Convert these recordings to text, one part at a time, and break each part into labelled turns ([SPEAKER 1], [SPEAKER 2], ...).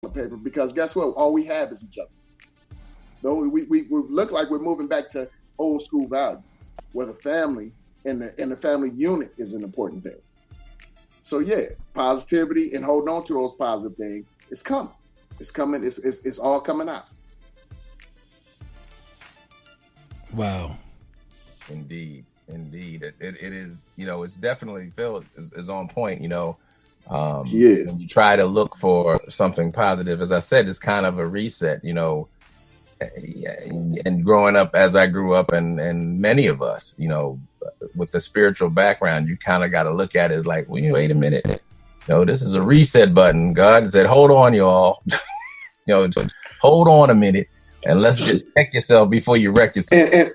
[SPEAKER 1] paper, because guess what? All we have is each other. Though we look like we're moving back to old school values, where the family and the family unit is an important thing. So yeah, positivity and holding on to those positive things is coming. It's coming. It's all coming out.
[SPEAKER 2] Wow.
[SPEAKER 3] Indeed. It is, it's definitely, Phil is on point,
[SPEAKER 1] He is.
[SPEAKER 3] When you try to look for something positive, as I said, it's kind of a reset, and growing up as I grew up, and many of us, with the spiritual background, you kind of got to look at it like, well, wait a minute, this is a reset button. God said, hold on, y'all, just hold on a minute, and let's just check yourself before you wreck yourself.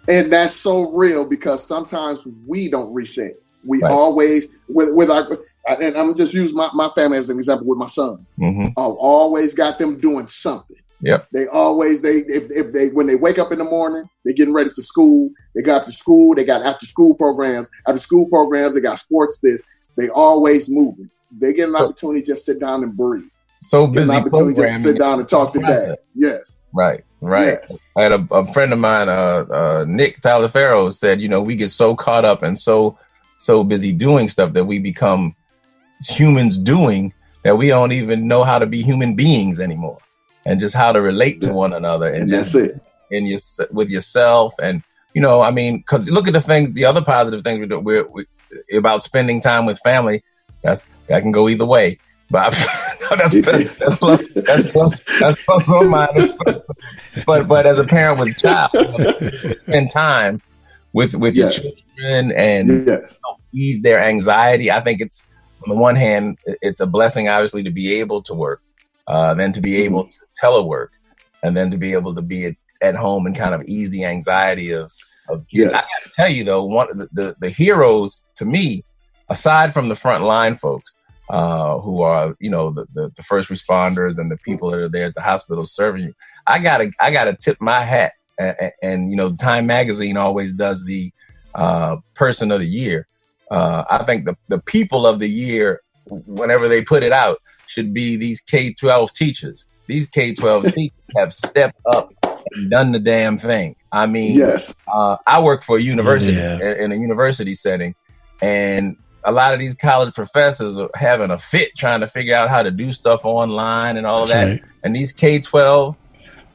[SPEAKER 1] And that's so real, because sometimes we don't reset. We always, with our, and I'm just use my family as an example with my sons.
[SPEAKER 3] Mm-hmm.
[SPEAKER 1] I've always got them doing something.
[SPEAKER 3] Yep.
[SPEAKER 1] They always, if they when they wake up in the morning, they're getting ready for school. They go after school. They got after school programs. After school programs, they got sports. They always moving. They get an opportunity to just sit down and breathe.
[SPEAKER 3] So busy.
[SPEAKER 1] Get an opportunity to just sit down and talk to dad. Yes.
[SPEAKER 3] Right.
[SPEAKER 1] Yes.
[SPEAKER 3] I had a friend of mine, Nick Talaferro, said, we get so caught up and so busy doing stuff that we become humans doing that we don't even know how to be human beings anymore, and just how to relate to one another, and
[SPEAKER 1] that's
[SPEAKER 3] just
[SPEAKER 1] it.
[SPEAKER 3] with yourself. And because look at the other positive things we're about spending time with family. That can go either way. But that's plus or minus. But as a parent with a child, spend time with your children and ease their anxiety. I think it's, on the one hand, it's a blessing, obviously, to be able to work, then to be able to telework, and then to be able to be at home and kind of ease the anxiety of kids. I got to tell you though, one of the heroes to me, aside from the front line folks, who are, the first responders and the people that are there at the hospital serving you, I gotta tip my hat. And Time Magazine always does the person of the year. I think the people of the year, whenever they put it out, should be these K-12 teachers. These K-12 teachers have stepped up and done the damn thing. I mean, I work for a university in a university setting, and a lot of these college professors are having a fit trying to figure out how to do stuff online and all that. Right. And these K-12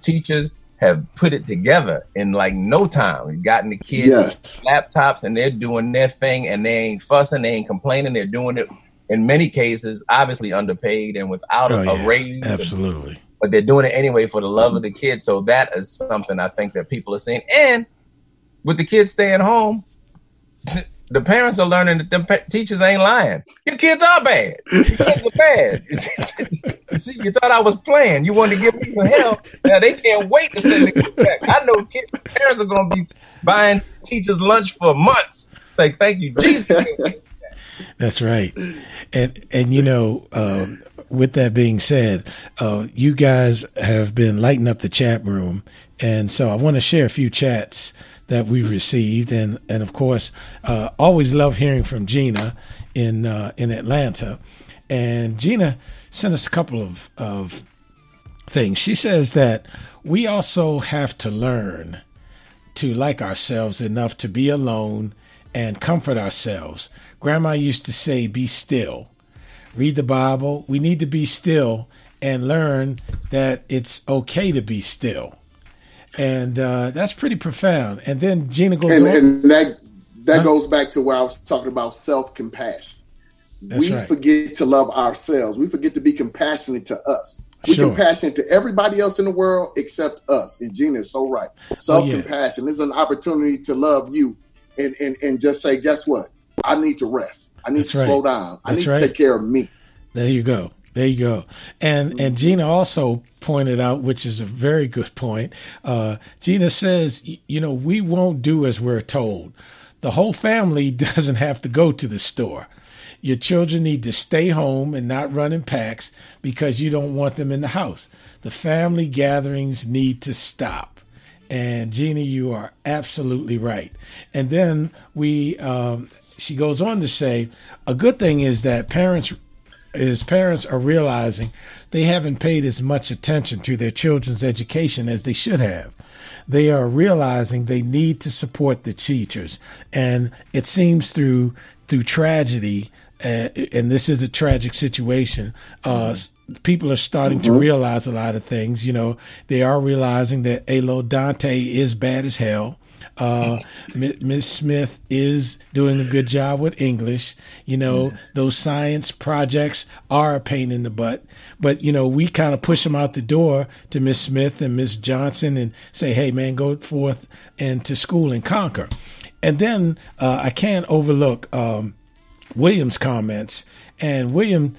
[SPEAKER 3] teachers have put it together in like no time. We've gotten the kids laptops, and they're doing their thing, and they ain't fussing, they ain't complaining. They're doing it in many cases, obviously underpaid and without a raise.
[SPEAKER 2] Absolutely.
[SPEAKER 3] But they're doing it anyway for the love of the kids. So that is something I think that people are seeing. And with the kids staying home, the parents are learning that the teachers ain't lying. Your kids are bad. Your kids are bad. See, you thought I was playing. You wanted to give me some help. Now they can't wait to send the kids back. I know parents are going to be buying teachers lunch for months. Say, thank you, Jesus.
[SPEAKER 2] That's right. And with that being said, you guys have been lighting up the chat room. And so I want to share a few chats that we received, and of course, always love hearing from Gina in Atlanta. And Gina sent us a couple of things. She says that we also have to learn to like ourselves enough to be alone and comfort ourselves. Grandma used to say, "Be still." Read the Bible. We need to be still and learn that it's okay to be still. And that's pretty profound. And then Gina goes on.
[SPEAKER 1] And that goes back to where I was talking about self-compassion. We forget to love ourselves. We forget to be compassionate to us. We're compassionate to everybody else in the world except us. And Gina is so right. Self-compassion is an opportunity to love you and just say, guess what? I need to rest. I need to slow down. I need to take care of me.
[SPEAKER 2] There you go. There you go. And Gina also pointed out, which is a very good point. Gina says, we won't do as we're told. The whole family doesn't have to go to the store. Your children need to stay home and not run in packs because you don't want them in the house. The family gatherings need to stop. And Gina, you are absolutely right. And then she goes on to say, a good thing is that parents is parents are realizing they haven't paid as much attention to their children's education as they should have. They are realizing they need to support the teachers. And it seems through tragedy, and this is a tragic situation, people are starting to realize a lot of things. You know, they are realizing that Alo Dante is bad as hell. Miss Smith is doing a good job with English. You know, those science projects are a pain in the butt. But, you know, we kind of push them out the door to Miss Smith and Miss Johnson and say, hey, man, go forth and to school and conquer. And then I can't overlook William's comments. And William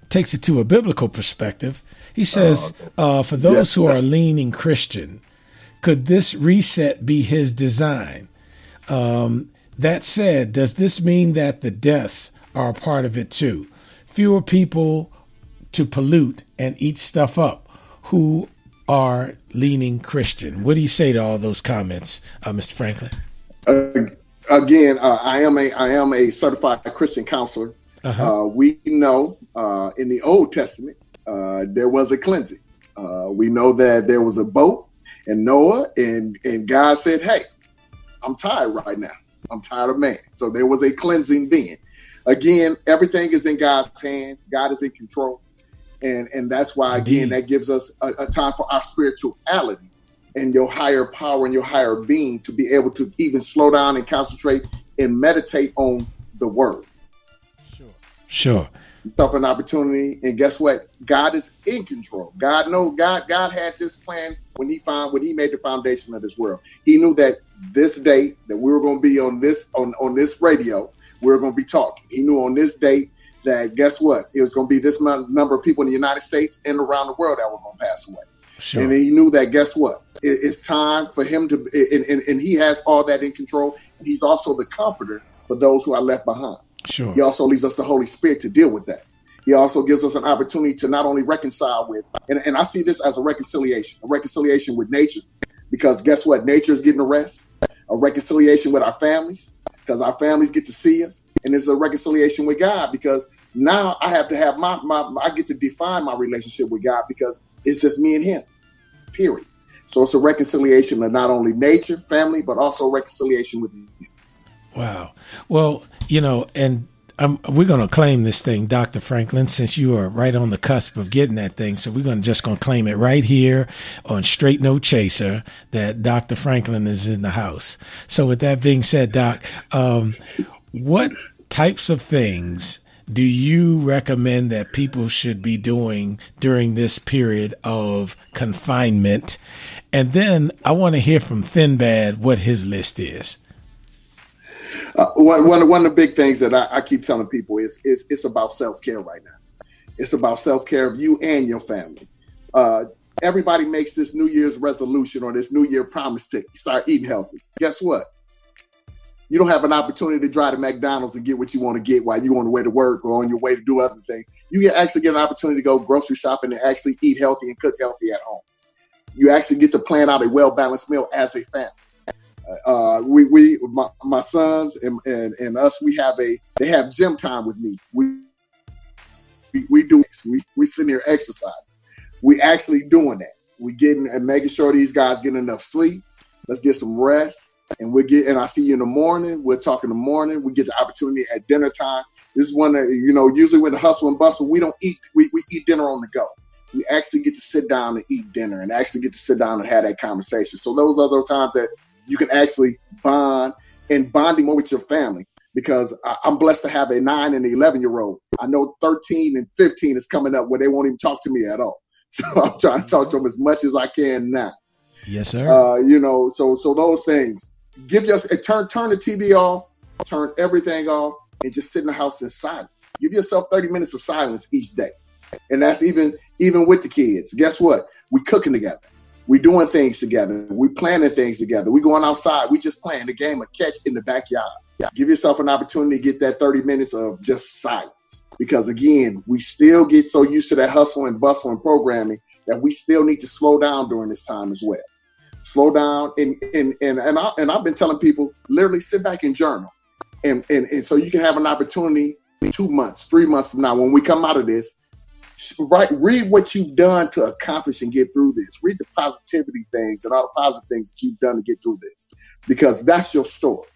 [SPEAKER 2] takes it to a biblical perspective. He says, for those who are leaning Christian, could this reset be his design? That said, does this mean that the deaths are a part of it too? Fewer people to pollute and eat stuff up who are leaning Christian. What do you say to all those comments, Mr. Franklin?
[SPEAKER 1] Again, I am a certified Christian counselor. We know in the Old Testament there was a cleansing. We know that there was a boat and Noah and God said, hey, I'm tired right now. I'm tired of man. So there was a cleansing then. Again, everything is in God's hands. God is in control. And that's why, again, that gives us a time for our spirituality and your higher power and your higher being to be able to even slow down and concentrate and meditate on the word.
[SPEAKER 2] Sure.
[SPEAKER 1] Yourself an opportunity, and guess what? God is in control. God had this plan when he made the foundation of this world. He knew that this day that we were going to be on this radio, we were going to be talking. He knew on this date that guess what? It was going to be this number of people in the United States and around the world that were going to pass away. Sure. And he knew that guess what? It's time for him to, and he has all that in control. And he's also the comforter for those who are left behind.
[SPEAKER 2] Sure.
[SPEAKER 1] He also leaves us the Holy Spirit to deal with that. He also gives us an opportunity to not only reconcile with, and I see this as a reconciliation with nature, because guess what? Nature is getting a rest, a reconciliation with our families, because our families get to see us, and it's a reconciliation with God, because now I have to have I get to define my relationship with God, because it's just me and him, period. So it's a reconciliation of not only nature, family, but also reconciliation with him.
[SPEAKER 2] Wow. Well, you know, and we're going to claim this thing, Dr. Franklin, since you are right on the cusp of getting that thing. So we're going to claim it right here on Straight No Chaser that Dr. Franklin is in the house. So with that being said, Doc, what types of things do you recommend that people should be doing during this period of confinement? And then I want to hear from Thinbad what his list is.
[SPEAKER 1] One of the big things that I keep telling people is it's about self-care right now. It's about self-care of you and your family. Everybody makes this New Year's resolution or this New Year promise to start eating healthy. Guess what? You don't have an opportunity to drive to McDonald's and get what you want to get while you're on the way to work or on your way to do other things. You actually get an opportunity to go grocery shopping and actually eat healthy and cook healthy at home. You actually get to plan out a well-balanced meal as a family. My sons and us, they have gym time with me. We sitting here exercising. We actually doing that. We getting and making sure these guys getting enough sleep. Let's get some rest. And I see you in the morning. We'll talk in the morning. We get the opportunity at dinner time. This is one that, usually when the hustle and bustle, we don't eat. We eat dinner on the go. We actually get to sit down and eat dinner and actually get to sit down and have that conversation. So those are those times that you can actually bond and bonding more with your family, because I'm blessed to have a 9 and 11-year-old. I know 13 and 15 is coming up where they won't even talk to me at all. So I'm trying to talk to them as much as I can now.
[SPEAKER 2] Yes, sir.
[SPEAKER 1] So those things. Turn the TV off, turn everything off, and just sit in the house in silence. Give yourself 30 minutes of silence each day. And that's even with the kids. Guess what? We cooking together. We doing things together. We planning things together. We going outside. We just playing the game of catch in the backyard. Give yourself an opportunity to get that 30 minutes of just silence. Because again, we still get so used to that hustle and bustle and programming that we still need to slow down during this time as well. Slow down. And I've been telling people, literally sit back and journal. And so you can have an opportunity 2 months, 3 months from now, when we come out of this, read what you've done to accomplish and get through this. Read the positivity things and all the positive things that you've done to get through this, because that's your story.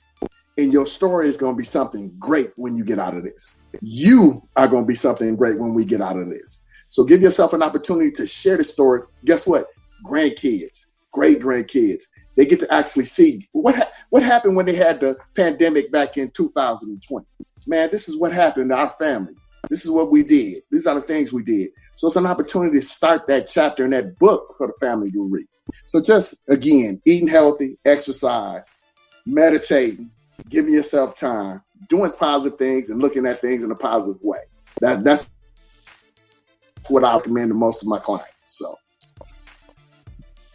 [SPEAKER 1] And your story is going to be something great when you get out of this. You are going to be something great when we get out of this. So give yourself an opportunity to share the story. Guess what? Grandkids, great-grandkids, they get to actually see what happened when they had the pandemic back in 2020. Man, this is what happened to our family. This is what we did. These are the things we did. So it's an opportunity to start that chapter in that book for the family to read. So just, again, eating healthy, exercise, meditating, giving yourself time, doing positive things and looking at things in a positive way. That's what I recommend to most of my clients. So.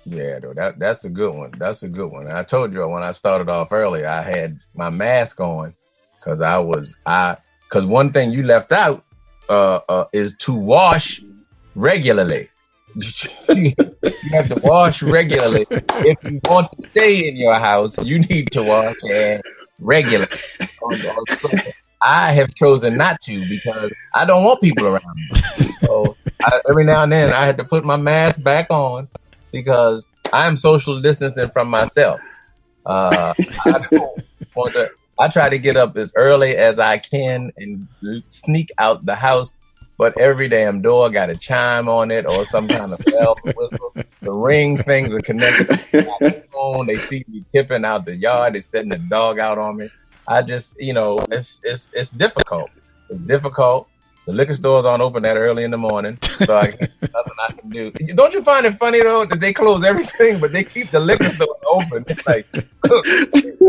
[SPEAKER 3] Yeah, though, that's a good one. That's a good one. And I told you when I started off earlier, I had my mask on because because one thing you left out is to wash regularly. You have to wash regularly. If you want to stay in your house, you need to wash regularly. So I have chosen not to because I don't want people around me. So every now and then I had to put my mask back on because I am social distancing from myself. I don't want to. I try to get up as early as I can and sneak out the house, but every damn door got a chime on it or some kind of bell or whistle. The ring things are connected to my phone. They see me tipping out the yard. They're setting the dog out on me. I just, it's difficult. It's difficult. The liquor stores aren't open that early in the morning, so nothing I can do. Don't you find it funny though that they close everything, but they keep the liquor stores open? It's like, look,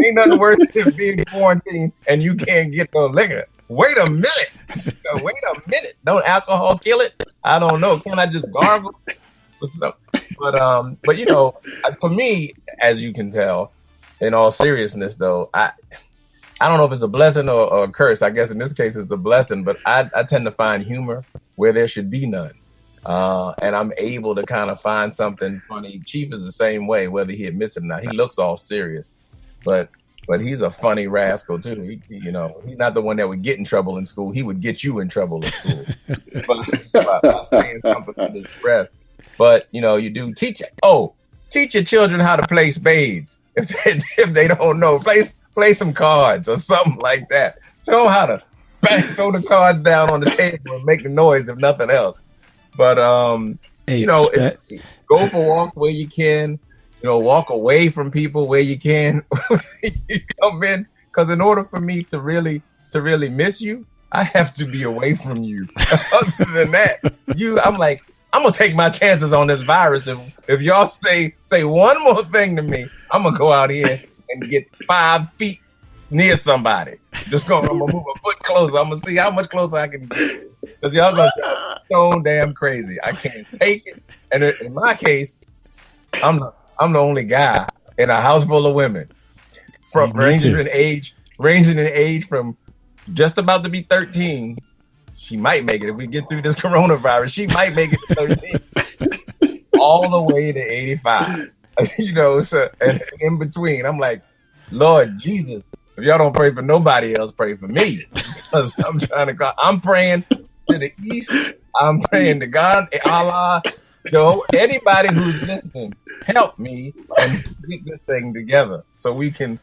[SPEAKER 3] ain't nothing worse than being quarantined and you can't get no liquor. Wait a minute. Don't alcohol kill it? I don't know. Can I just gargle? But for me, as you can tell, in all seriousness though, I don't know if it's a blessing or a curse. I guess in this case it's a blessing, but I tend to find humor where there should be none. And I'm able to kind of find something funny. Chief is the same way, whether he admits it or not. He looks all serious, but he's a funny rascal too. He's not the one that would get in trouble in school. He would get you in trouble in school by saying something under his breath. But you do teach your children how to play spades if they don't know. Play some cards or something like that. Show them how to throw the cards down on the table and make the noise if nothing else. But it's go for walks where you can. Walk away from people where you can. You come in because in order for me to really miss you, I have to be away from you. Other than that, I'm like, I'm gonna take my chances on this virus. If y'all say one more thing to me, I'm gonna go out here and get 5 feet near somebody. I'm gonna move a foot closer. I'm gonna see how much closer I can get. Because y'all gonna get so damn crazy. I can't take it. And in my case, I'm the only guy in a house full of women, ranging in age from just about to be 13. She might make it if we get through this coronavirus. She might make it to 13, all the way to 85. So and in between, I'm like, Lord Jesus, if y'all don't pray for nobody else, pray for me. Because I'm praying to the east. I'm praying to God, Allah. Anybody who's listening, help me and get this thing together so we can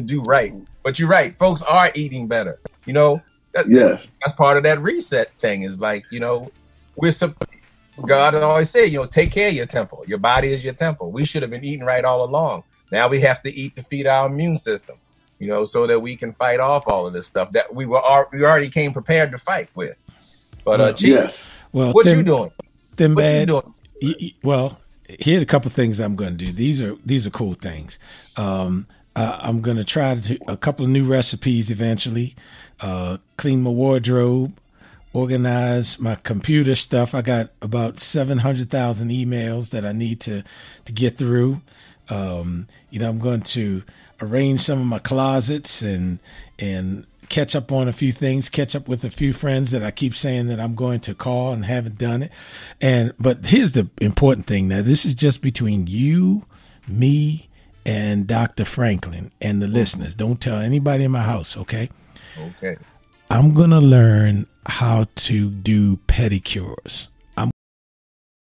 [SPEAKER 3] do right. But you're right, folks are eating better. Yes, that's part of that reset thing. Is like, God always said, take care of your temple. Your body is your temple. We should have been eating right all along. Now we have to eat to feed our immune system, so that we can fight off all of this stuff that we already came prepared to fight with. But Chief,
[SPEAKER 1] yes.
[SPEAKER 3] Well, what you doing?
[SPEAKER 2] What you doing? Well, here are a couple things I'm going to do. These are cool things. I'm going to try a couple of new recipes eventually. Clean my wardrobe, organize my computer stuff. I got about 700,000 emails that I need to get through. I'm going to arrange some of my closets and catch up on a few things, catch up with a few friends that I keep saying that I'm going to call and haven't done it. But here's the important thing. Now, this is just between you, me, and Dr. Franklin and the listeners. Don't tell anybody in my house, okay?
[SPEAKER 3] Okay.
[SPEAKER 2] I'm going to learn how to do pedicures.